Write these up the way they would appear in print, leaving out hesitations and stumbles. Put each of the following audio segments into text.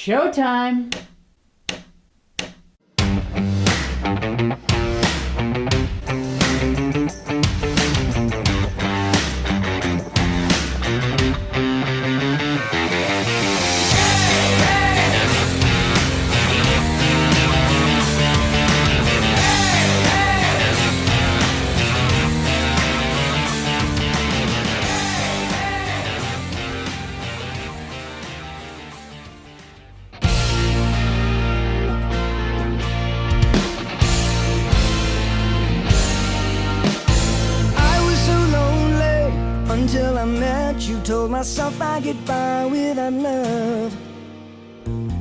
Showtime. Until I met you, told myself I'd get by without love.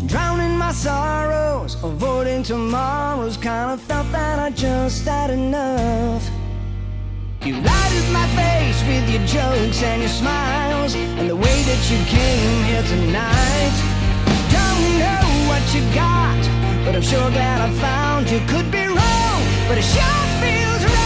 Drowning my sorrows, avoiding tomorrows, kind of felt that I just had enough. You lighted my face with your jokes and your smiles, and the way that you came here tonight. Don't know what you got, but I'm sure glad I found you. Could be wrong, but it sure feels right.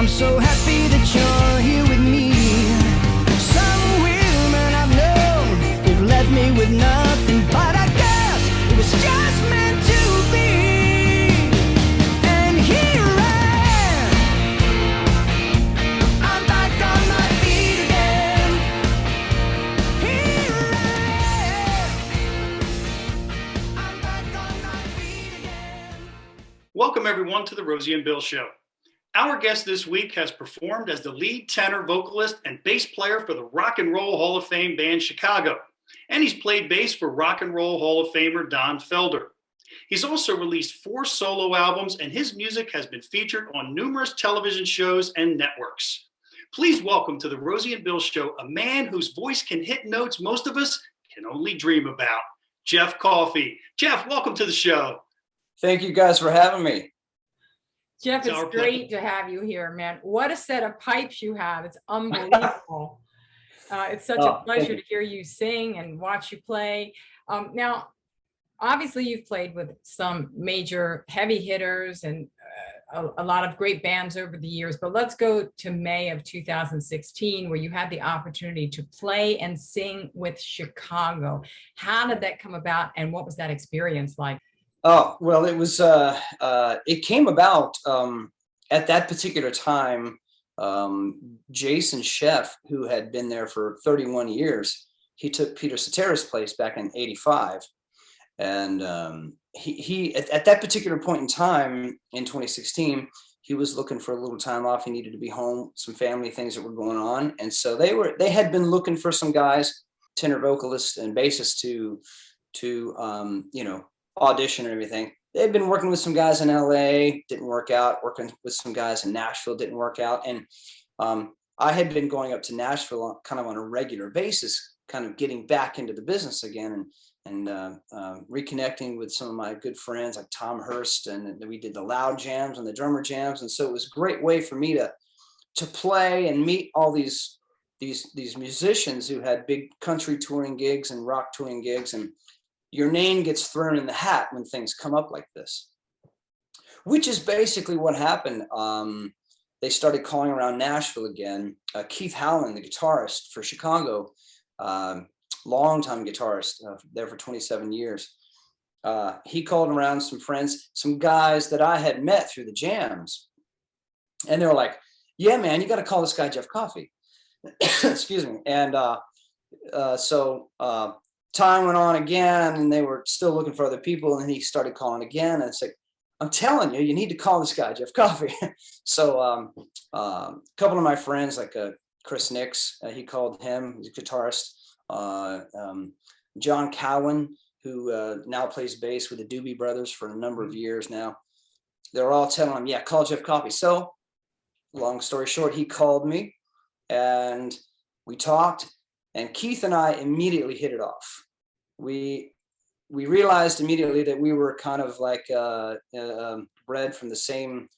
So happy that you're here with me. Some women I've known, they've left me with nothing, but I guess it was just meant to be. And here I am, I'm back on my feet again. Here I am, I'm back on my feet again. Welcome everyone to the Rosie and Bill Show. Our guest this week has performed as the lead tenor, vocalist, and bass player for the Rock and Roll Hall of Fame band Chicago, and he's played bass for Rock and Roll Hall of Famer Don Felder. He's also released 4 solo albums, and his music has been featured on numerous television shows and networks. Please welcome to the Rosie and Bill Show a man whose voice can hit notes most of us can only dream about, Jeff Coffey. Jeff, welcome to the show. Thank you guys for having me. Jeff, it's great to have you here, man. What a set of pipes you have. It's unbelievable. It's such a pleasure to hear you sing and watch you play. Now, obviously, you've played with some major heavy hitters and a lot of great bands over the years, but let's go to May of 2016, where you had the opportunity to play and sing with Chicago. How did that come about, and what was that experience like? Oh, well, it was, it came about at that particular time. Jason Sheff, who had been there for 31 years, he took Peter Cetera's place back in '85. And he at that particular point in time in 2016, he was looking for a little time off. He needed to be home, some family things that were going on. And so they had been looking for some guys, tenor vocalists and bassists to audition and everything. They'd been working with some guys in LA, didn't work out, working with some guys in Nashville, didn't work out. And I had been going up to Nashville kind of on a regular basis, kind of getting back into the business again and reconnecting with some of my good friends like Tom Hurst, and we did the loud jams and the drummer jams. And so it was a great way for me to play and meet all these musicians who had big country touring gigs and rock touring gigs, and your name gets thrown in the hat when things come up like this, which is basically what happened. They started calling around Nashville again. Keith Howland, the guitarist for Chicago, longtime guitarist, there for 27 years. He called around some friends, some guys that I had met through the jams. And they were like, yeah, man, you got to call this guy Jeff Coffey. Excuse me. And so time went on again, and they were still looking for other people. And then he started calling again. And it's like, I'm telling you, you need to call this guy Jeff Coffey. So a couple of my friends, like Chris Nix, he called him, he's a guitarist. John Cowan, who now plays bass with the Doobie Brothers for a number of years now. They're all telling him, yeah, call Jeff Coffey. So long story short, he called me and we talked, and Keith and I immediately hit it off. We realized immediately that we were kind of like bred from the same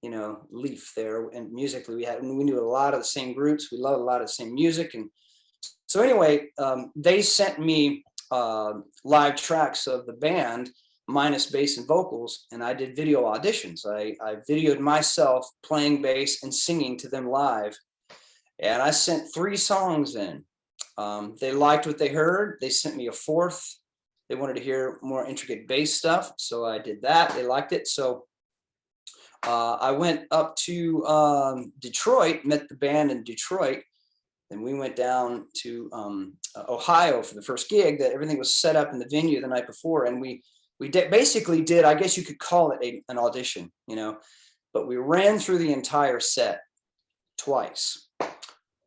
leaf there, and musically we knew a lot of the same groups. We loved a lot of the same music. And so anyway, they sent me live tracks of the band minus bass and vocals, and I did video auditions. I videoed myself playing bass and singing to them live, and I sent 3 songs in. They liked what they heard. They sent me a 4th. They wanted to hear more intricate bass stuff, so I did that. They liked it. So I went up to Detroit, met the band in Detroit, and we went down to Ohio for the first gig. That everything was set up in the venue the night before, and we basically did, I guess you could call it an audition, but we ran through the entire set twice.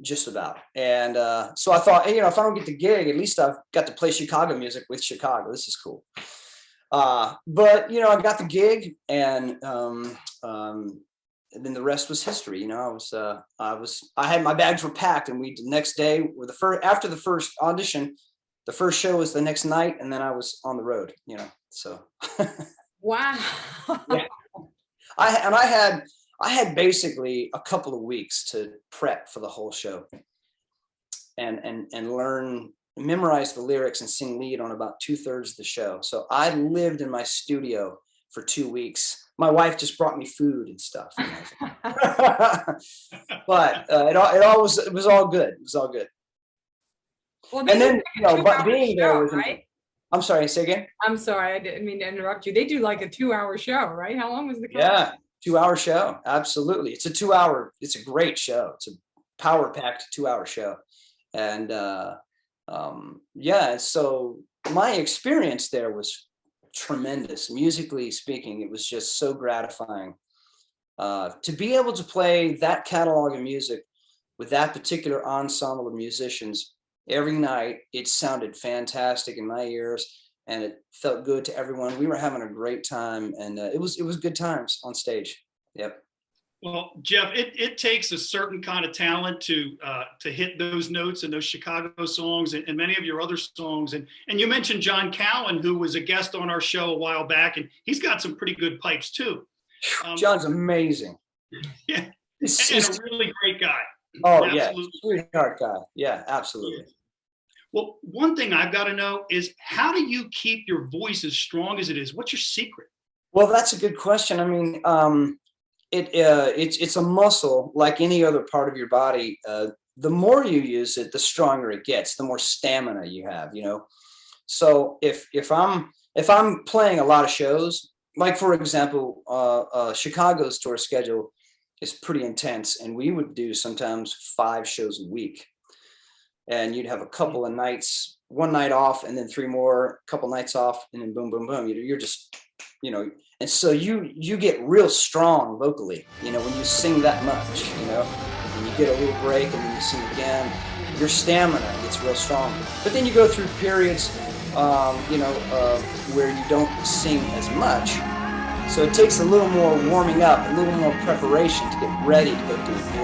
Just about. And so I thought, hey, if I don't get the gig, at least I've got to play Chicago music with Chicago. This is cool. But I got the gig, and then the rest was history. I had my bags were packed, and the next day, after the first audition, the first show was the next night, and then I was on the road. So. Wow. Yeah. I had basically a couple of weeks to prep for the whole show, and memorize the lyrics and sing lead on about 2/3 of the show. So I lived in my studio for 2 weeks. My wife just brought me food and stuff. But it was all good. It was all good. Well, and then, but being there was, right? I'm sorry, say again. I'm sorry, I didn't mean to interrupt you. They do like a 2-hour show, right? How long was the concert? Yeah. 2-hour show. Absolutely. It's a great show. It's a power packed 2-hour show. And so my experience there was tremendous. Musically speaking, it was just so gratifying to be able to play that catalog of music with that particular ensemble of musicians every night. It sounded fantastic in my ears, and it felt good to everyone. We were having a great time, and it was good times on stage. Yep. Well, Jeff, it takes a certain kind of talent to hit those notes and those Chicago songs and many of your other songs. And you mentioned John Cowan, who was a guest on our show a while back, and he's got some pretty good pipes too. John's amazing. Yeah, and a really great guy. Oh, yeah, sweetheart guy. Yeah, absolutely. Yeah. Well, one thing I've got to know is, how do you keep your voice as strong as it is? What's your secret? Well, that's a good question. I mean, it's a muscle like any other part of your body. The more you use it, the stronger it gets, the more stamina you have, So if I'm playing a lot of shows, like for example, Chicago's tour schedule is pretty intense, and we would do sometimes 5 shows a week. And you'd have a couple of nights, one night off, and then 3 more, couple nights off, and then boom, boom, boom. You're just, and so you get real strong vocally, when you sing that much, and you get a little break and then you sing again, your stamina gets real strong. But then you go through periods, where you don't sing as much. So it takes a little more warming up, a little more preparation to get ready to go do it again.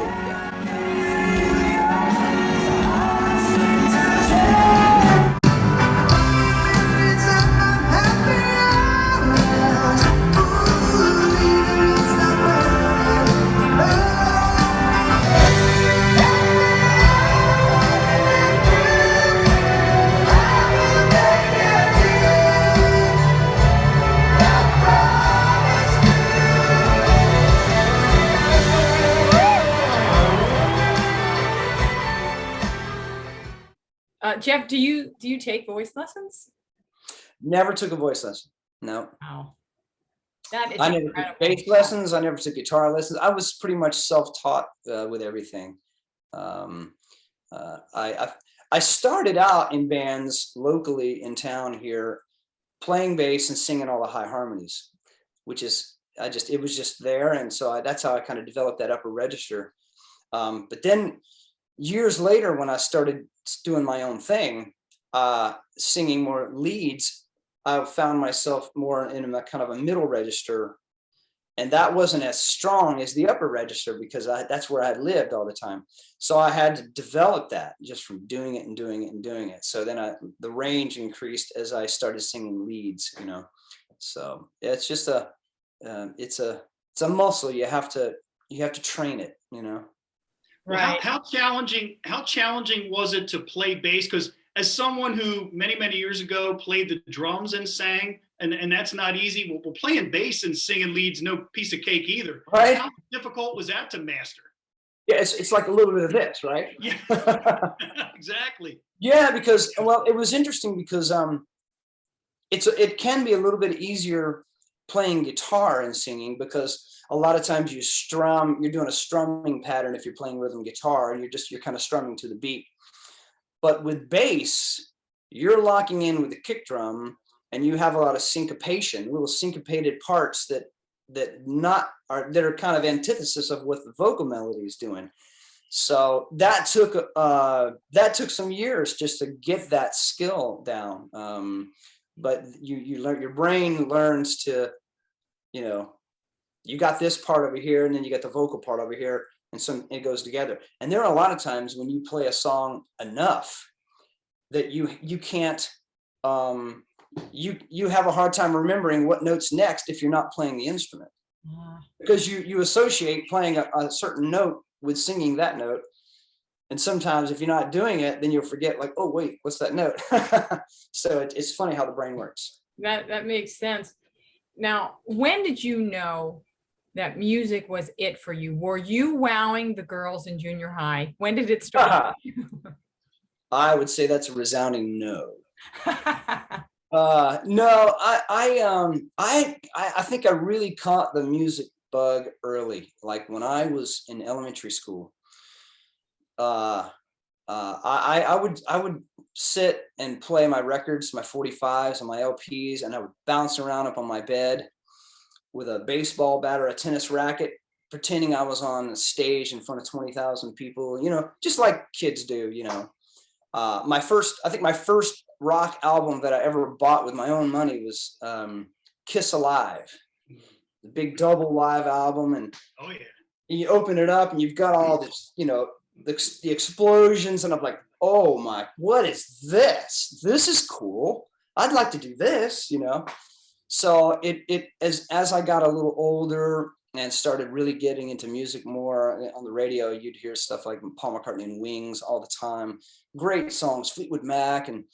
Jeff, do you take voice lessons? Never took a voice lesson. No. Wow. That is I never took bass lessons. I never took guitar lessons. I was pretty much self-taught with everything. I started out in bands locally in town here, playing bass and singing all the high harmonies, which is it was just there, and so that's how I kind of developed that upper register. But then years later, when I started doing my own thing, singing more leads, I found myself more in a kind of a middle register, and that wasn't as strong as the upper register because that's where I lived all the time. So I had to develop that just from doing it and doing it and doing it. So then the range increased as I started singing leads, So it's just it's it's a muscle. You have to train it, you know. Right. How challenging was it to play bass? Because as someone who many years ago played the drums and sang, and that's not easy. Well, playing bass and singing lead's no piece of cake either. Right. How difficult was that to master? Yeah, it's like a little bit of this, right? Yeah, exactly. Yeah, because, well, it was interesting because it can be a little bit easier playing guitar and singing, because a lot of times you're doing a strumming pattern. If you're playing rhythm guitar, you're kind of strumming to the beat. But with bass, you're locking in with the kick drum, and you have a lot of syncopation, little syncopated parts that are kind of antithesis of what the vocal melody is doing. So that took some years just to get that skill down. But you learn, your brain learns to, you know, you got this part over here, and then you got the vocal part over here, and it goes together. And there are a lot of times when you play a song enough that you can't, you have a hard time remembering what note's next if you're not playing the instrument, because you associate playing a certain note with singing that note. And sometimes if you're not doing it, then you'll forget, like, oh wait, what's that note? So it's funny how the brain works. That makes sense. Now, when did you know that music was it for you? Were you wowing the girls in junior high? When did it start? I would say that's a resounding no. No, I think I really caught the music bug early. Like when I was in elementary school, I would sit and play my records, my 45s and my LPs, and I would bounce around up on my bed with a baseball bat or a tennis racket, pretending I was on a stage in front of 20,000 people, you know, just like kids do, you know. My first rock album that I ever bought with my own money was Kiss Alive, the big double live album. And oh yeah, you open it up and you've got all this, you know, the explosions, and I'm like, oh my, what is this? This is cool. I'd like to do this, you know. So as I got a little older and started really getting into music more on the radio, you'd hear stuff like Paul McCartney and Wings all the time. Great songs, Fleetwood Mac, and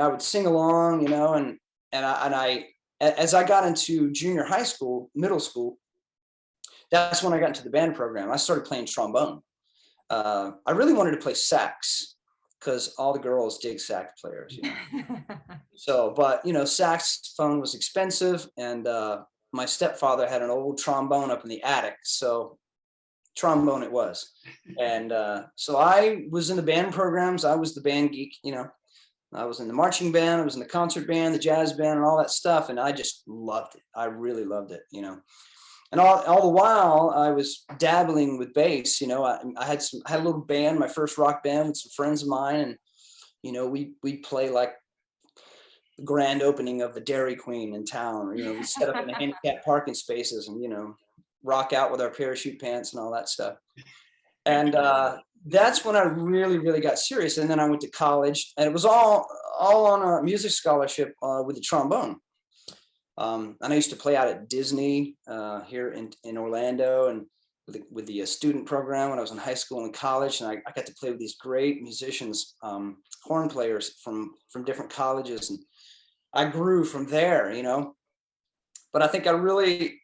I would sing along, you know, and I as I got into junior high school, middle school, that's when I got into the band program. I started playing trombone. I really wanted to play sax because all the girls dig sax players, you know. So, but you know, saxophone was expensive, and my stepfather had an old trombone up in the attic, so trombone it was. And so I was in the band programs. I was the band geek, you know. I was in the marching band, I was in the concert band, the jazz band, and all that stuff, and I just loved it. I really loved it, you know. And all the while I was dabbling with bass, you know. I had a little band, my first rock band with some friends of mine, and you know, we'd play like the grand opening of the Dairy Queen in town, or, you know, we set up in the handicapped parking spaces and, you know, rock out with our parachute pants and all that stuff. And that's when I really got serious. And then I went to college, and it was all on a music scholarship with the trombone. And I used to play out at Disney here in Orlando, and with the student program when I was in high school and college. And I got to play with these great musicians, horn players from different colleges. And I grew from there, you know. But I think I really,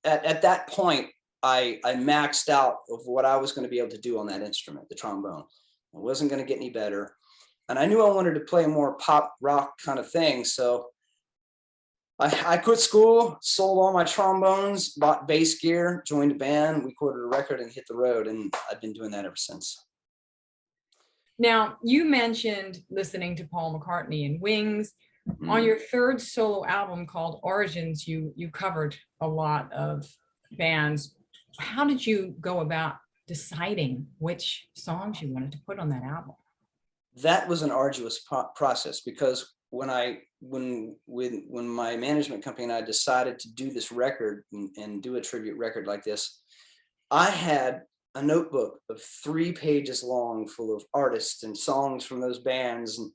at that point, I maxed out of what I was going to be able to do on that instrument, the trombone. I wasn't going to get any better. And I knew I wanted to play more pop rock kind of thing. So I quit school, sold all my trombones, bought bass gear, joined a band, recorded a record, and hit the road. And I've been doing that ever since. Now, you mentioned listening to Paul McCartney and Wings. On your third solo album called Origins, you covered a lot of bands. How did you go about deciding which songs you wanted to put on that album? That was an arduous process, because when my management company and I decided to do this record and do a tribute record like this, I had a notebook of 3 pages long full of artists and songs from those bands. And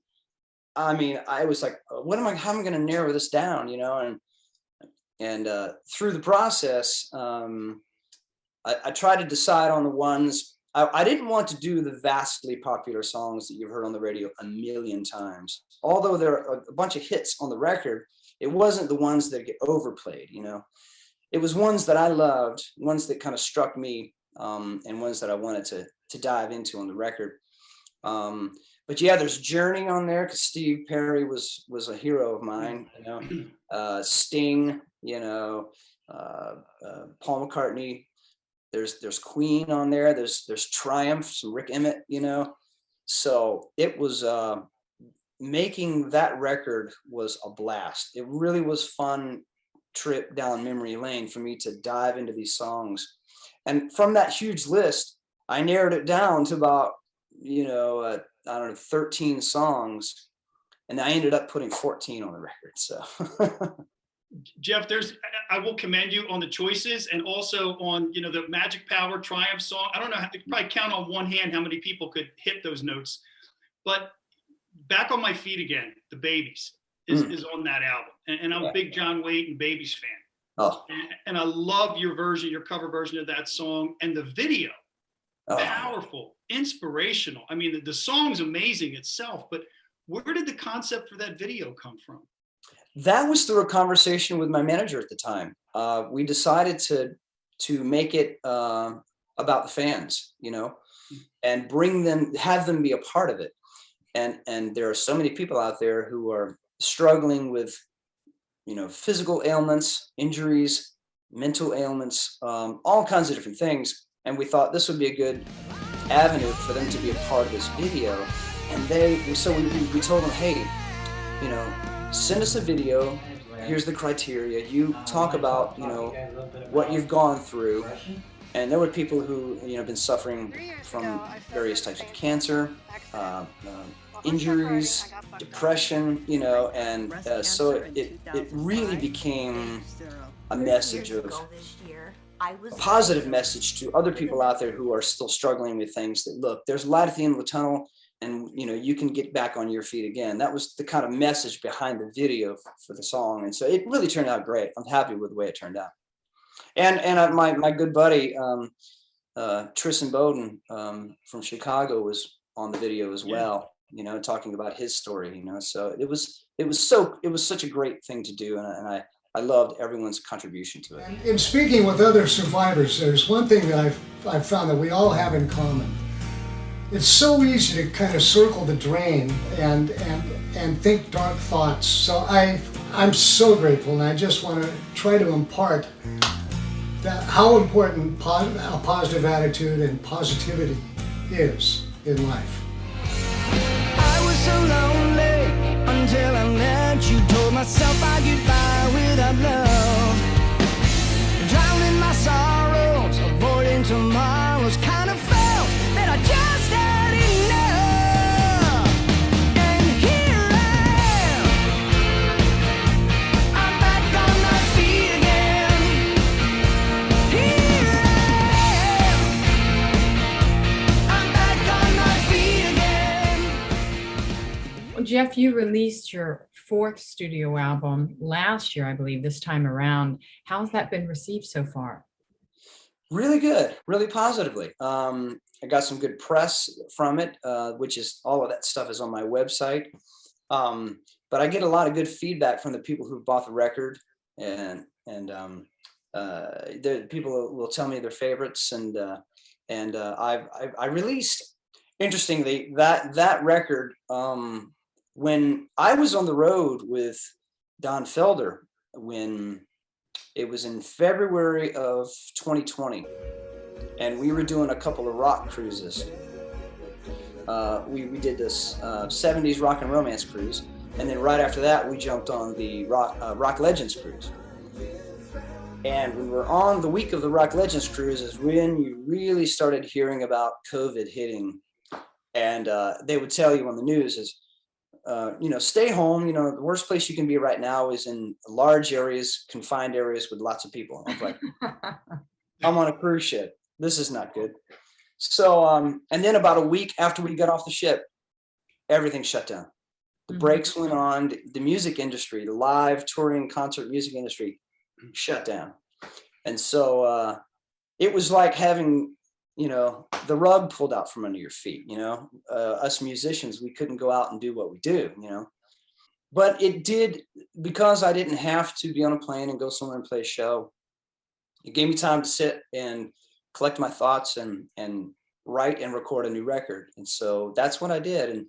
I mean, I was like, how am I going to narrow this down, you know? And through the process, I tried to decide on the ones. I didn't want to do the vastly popular songs that you've heard on the radio a million times. Although there are a bunch of hits on the record, it wasn't the ones that get overplayed, you know. It was ones that I loved, ones that kind of struck me, and ones that I wanted to dive into on the record. But yeah, there's Journey on there because Steve Perry was a hero of mine, you know. Sting, you know, Paul McCartney. There's Queen on there. There's Triumph, some Rick Emmett, you know. So it was making that record was a blast. It really was fun trip down memory lane for me to dive into these songs. And from that huge list, I narrowed it down to about, you know, I don't know, 13 songs, and I ended up putting 14 on the record. So Jeff, I will commend you on the choices, and also on, you know, the Magic Power Triumph song. I don't know, you could probably count on one hand how many people could hit those notes. But Back on My Feet Again, the Babies is on that album, and I'm a big John Waite and Babies fan. Oh. And I love your version, your cover version of that song, and the video. Powerful, inspirational. I mean, the song's amazing itself, but where did the concept for that video come from? That was through a conversation with my manager at the time. We decided to make it about the fans, you know, and have them be a part of it. And there are so many people out there who are struggling with, you know, physical ailments, injuries, mental ailments, all kinds of different things. And we thought this would be a good avenue for them to be a part of this video. And we told them, hey, you know, send us a video. Here's the criteria. You talk about, you know, what you've gone through. And there were people who, you know, been suffering from various types of cancer, injuries, depression, you know, and so it really became a message of a positive message to other people out there who are still struggling with things. That, look, there's light at the end of the tunnel, and, you know, you can get back on your feet again. That was the kind of message behind the video for the song. And so it really turned out great. I'm happy with the way it turned out. And my good buddy, Tristan Bowden from Chicago was on the video as well, you know, talking about his story, you know. So it was such a great thing to do. And I loved everyone's contribution to it. And in speaking with other survivors, there's one thing that I've found that we all have in common. It's so easy to kind of circle the drain and think dark thoughts. So I'm so grateful, and I just want to try to impart that how important a positive attitude and positivity is in life. I was so lonely until I met you. Told myself I'd get by without love. Drowning my sorrows, avoiding tomorrows. Kind of felt that I just had enough. And here I am. I'm back on my feet again. Here I am. I'm back on my feet again. Well, Jeff, you released your 4th studio album last year, I believe, this time around. How's that been received so far? Really good, really positively. I got some good press from it, which is all of that stuff is on my website. But I get a lot of good feedback from the people who bought the record, and the people will tell me their favorites. And I released, interestingly, that record when I was on the road with Don Felder, when it was in February of 2020, and we were doing a couple of rock cruises. We did this 70s rock and romance cruise, and then right after that we jumped on the rock legends cruise. And we were on the week of the rock legends cruise is when you really started hearing about COVID hitting, and they would tell you on the news is, you know, stay home. You know, the worst place you can be right now is in large areas, confined areas with lots of people. I was like, I'm on a cruise ship. This is not good. So, and then about a week after we got off the ship, everything shut down. The brakes went on. The music industry, the live touring concert music industry, shut down. And so it was like having, the rug pulled out from under your feet. Us musicians, we couldn't go out and do what we do, but it did, because I didn't have to be on a plane and go somewhere and play a show. It gave me time to sit and collect my thoughts and write and record a new record. And so that's what I did.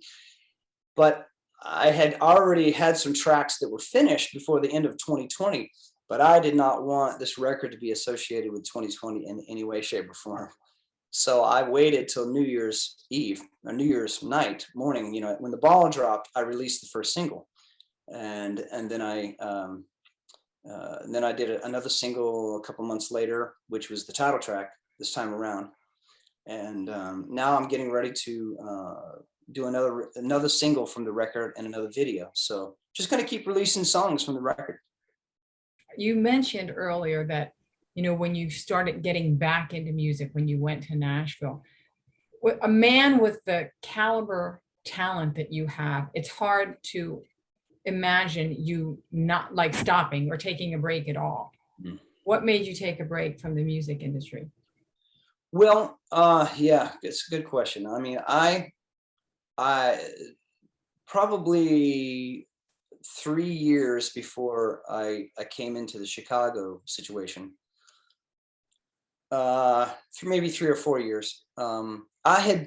But I had already had some tracks that were finished before the end of 2020, but I did not want this record to be associated with 2020 in any way, shape, or form. So I waited till New Year's Eve or New Year's night morning, when the ball dropped, I released the first single. And then I did another single a couple months later, which was the title track this time around. And now I'm getting ready to do another single from the record and another video. So just going to keep releasing songs from the record. You mentioned earlier that, when you started getting back into music, when you went to Nashville, a man with the caliber talent that you have, it's hard to imagine you not like stopping or taking a break at all. Mm. What made you take a break from the music industry? Well, yeah, it's a good question. I mean, I probably 3 years before I came into the Chicago situation, maybe 3 or 4 years, I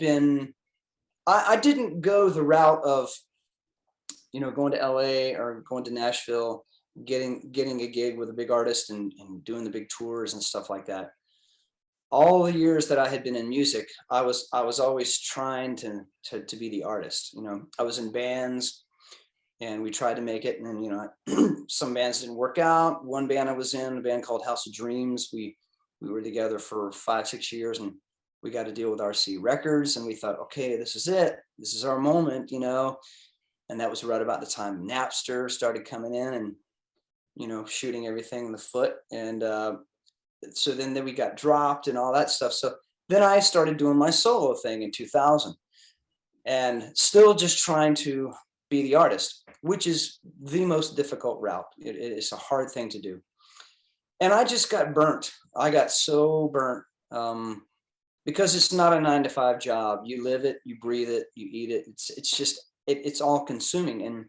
didn't go the route of, going to LA or going to Nashville, getting a gig with a big artist and doing the big tours and stuff like that. All the years that I had been in music, I was always trying to be the artist. I was in bands and we tried to make it, and then, some bands didn't work out. One band I was in, a band called House of Dreams, we were together for 5-6 years, and we got to deal with RC Records, and we thought, okay, this is it. This is our moment, and that was right about the time Napster started coming in and, shooting everything in the foot. And so then we got dropped and all that stuff. So then I started doing my solo thing in 2000, and still just trying to be the artist, which is the most difficult route. It is a hard thing to do. And I just got burnt. I got so burnt because it's not a 9-to-5 job. You live it, you breathe it, you eat it. It's all consuming, and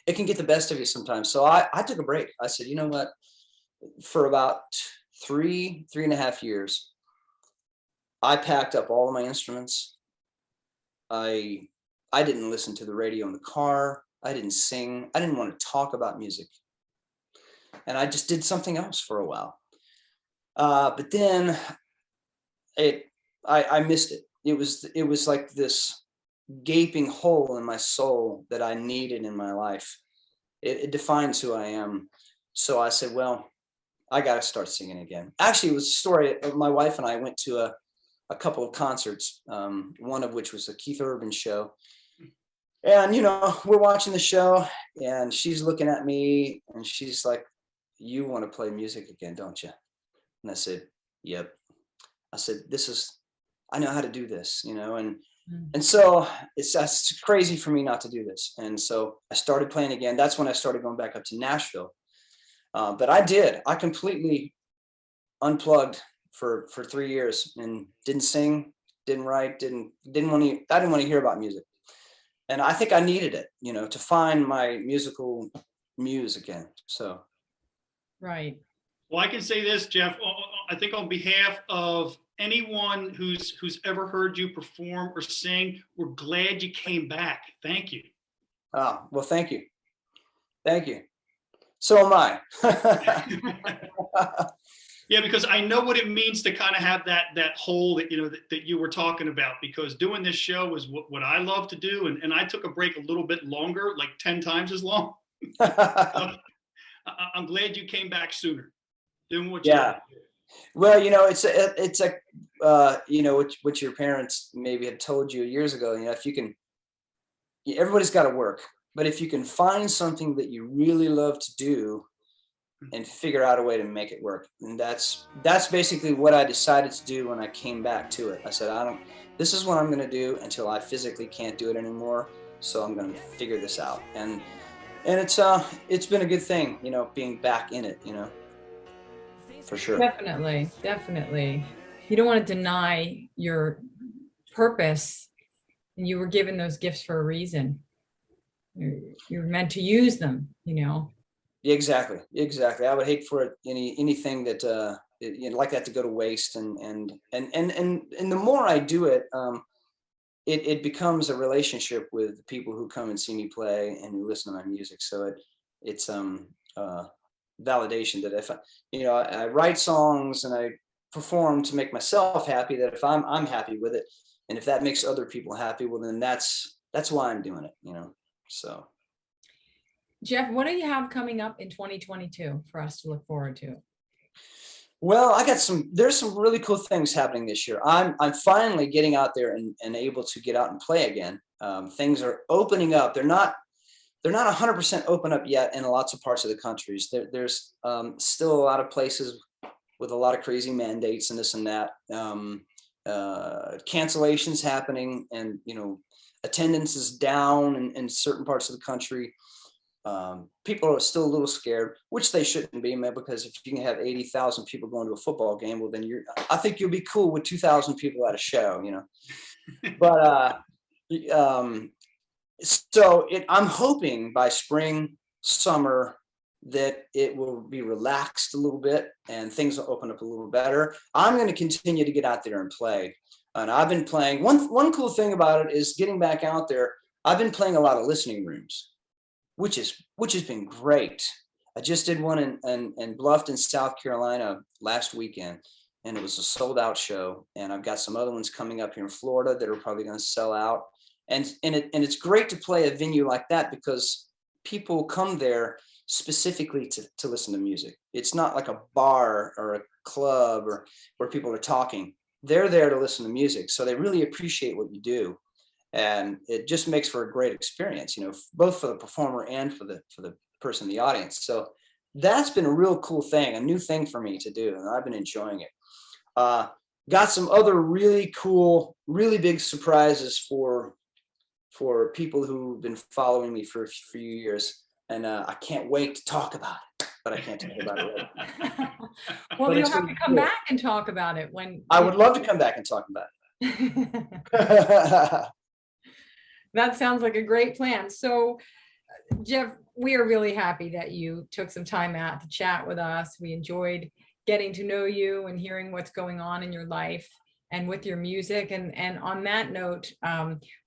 it can get the best of you sometimes. So I took a break. I said, you know what? For about 3.5 years, I packed up all of my instruments. I didn't listen to the radio in the car. I didn't sing. I didn't want to talk about music. And I just did something else for a while. But then I missed it. It was like this gaping hole in my soul that I needed in my life. It defines who I am. So I said, well, I got to start singing again. Actually, it was a story. My wife and I went to a couple of concerts, one of which was a Keith Urban show. And, we're watching the show, and she's looking at me, and she's like, you want to play music again, don't you? And I said, yep. I said, I know how to do this, and so that's crazy for me not to do this. And so I started playing again. That's when I started going back up to Nashville. But I completely unplugged for 3 years and didn't sing, didn't write, I didn't want to hear about music. And I think I needed it, to find my musical muse again. So. Right. Well, I can say this, Jeff, I think on behalf of anyone who's ever heard you perform or sing, we're glad you came back. Thank you. Oh, well, thank you. Thank you. So am I. Yeah, because I know what it means to kind of have that hole that that you were talking about, because doing this show is what I love to do, and I took a break a little bit longer, like 10 times as long. I'm glad you came back sooner. Doing what you yeah. Well, it's like what your parents maybe had told you years ago. If you can, everybody's got to work, but if you can find something that you really love to do and figure out a way to make it work, and that's basically what I decided to do when I came back to it. I said, this is what I'm going to do until I physically can't do it anymore. So I'm going to figure this out, and it's been a good thing, being back in it, for sure. Definitely, definitely. You don't want to deny your purpose, and you were given those gifts for a reason. You're meant to use them, you know. Exactly. I would hate for anything that like that to go to waste, and the more I do it, it becomes a relationship with the people who come and see me play and who listen to my music. So it's validation that if I write songs and I perform to make myself happy, that if I'm happy with it, and if that makes other people happy, well, then that's why I'm doing it, so. Jeff, what do you have coming up in 2022 for us to look forward to? Well, there's some really cool things happening this year. I'm finally getting out there and able to get out and play again. Things are opening up. They're not 100% open up yet in lots of parts of the countries. There's still a lot of places with a lot of crazy mandates and this and that. Cancellations happening, and attendance is down in certain parts of the country. People are still a little scared, which they shouldn't be, man, because if you can have 80,000 people going to a football game, well, then I think you'll be cool with 2,000 people at a show, But so I'm hoping by spring, summer, that it will be relaxed a little bit and things will open up a little better. I'm going to continue to get out there and play. And I've been playing. One cool thing about it is getting back out there. I've been playing a lot of listening rooms, which has been great. I just did one in Bluffton, South Carolina last weekend, and it was a sold out show. And I've got some other ones coming up here in Florida that are probably going to sell out. And it's great to play a venue like that because people come there specifically to listen to music. It's not like a bar or a club or where people are talking. They're there to listen to music, so they really appreciate what you do. And it just makes for a great experience, both for the performer and for the person in the audience. So that's been a real cool thing, a new thing for me to do, and I've been enjoying it. Got some other really cool, really big surprises for people who've been following me for a few years, and I can't wait to talk about it, but I can't talk about it right. Well, you'll have to come back and talk about it when. I would love to come back and talk about it. That sounds like a great plan. So, Jeff, we are really happy that you took some time out to chat with us. We enjoyed getting to know you and hearing what's going on in your life and with your music. And on that note,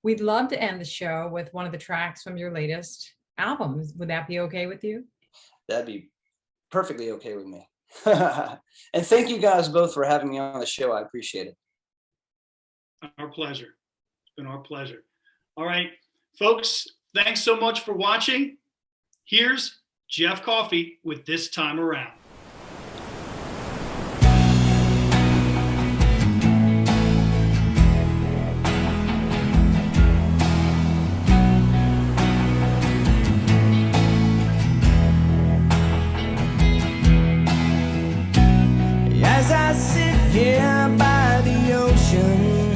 we'd love to end the show with one of the tracks from your latest album. Would that be okay with you? That'd be perfectly okay with me. And thank you guys both for having me on the show. I appreciate it. Our pleasure. It's been our pleasure. All right, folks, thanks so much for watching. Here's Jeff Coffey with This Time Around. As I sit here by the ocean,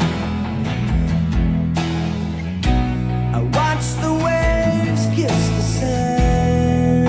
I watch the waves kiss the sand.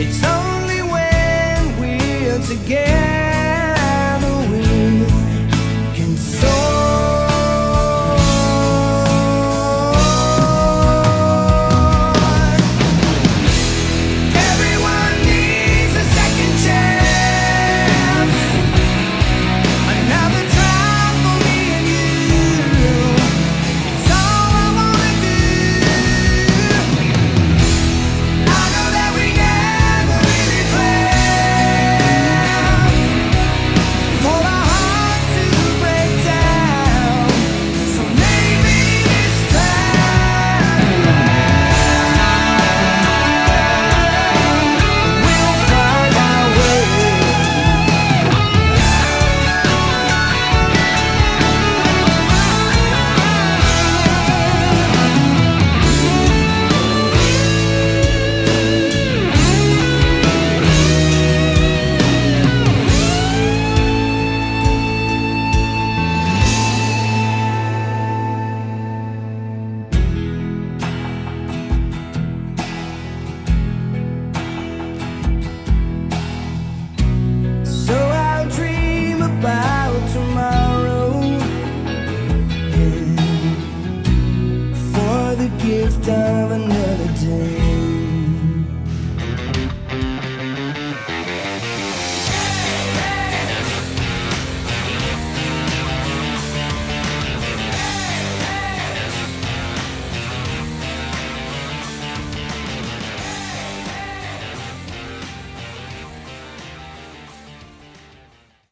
It's only when we're together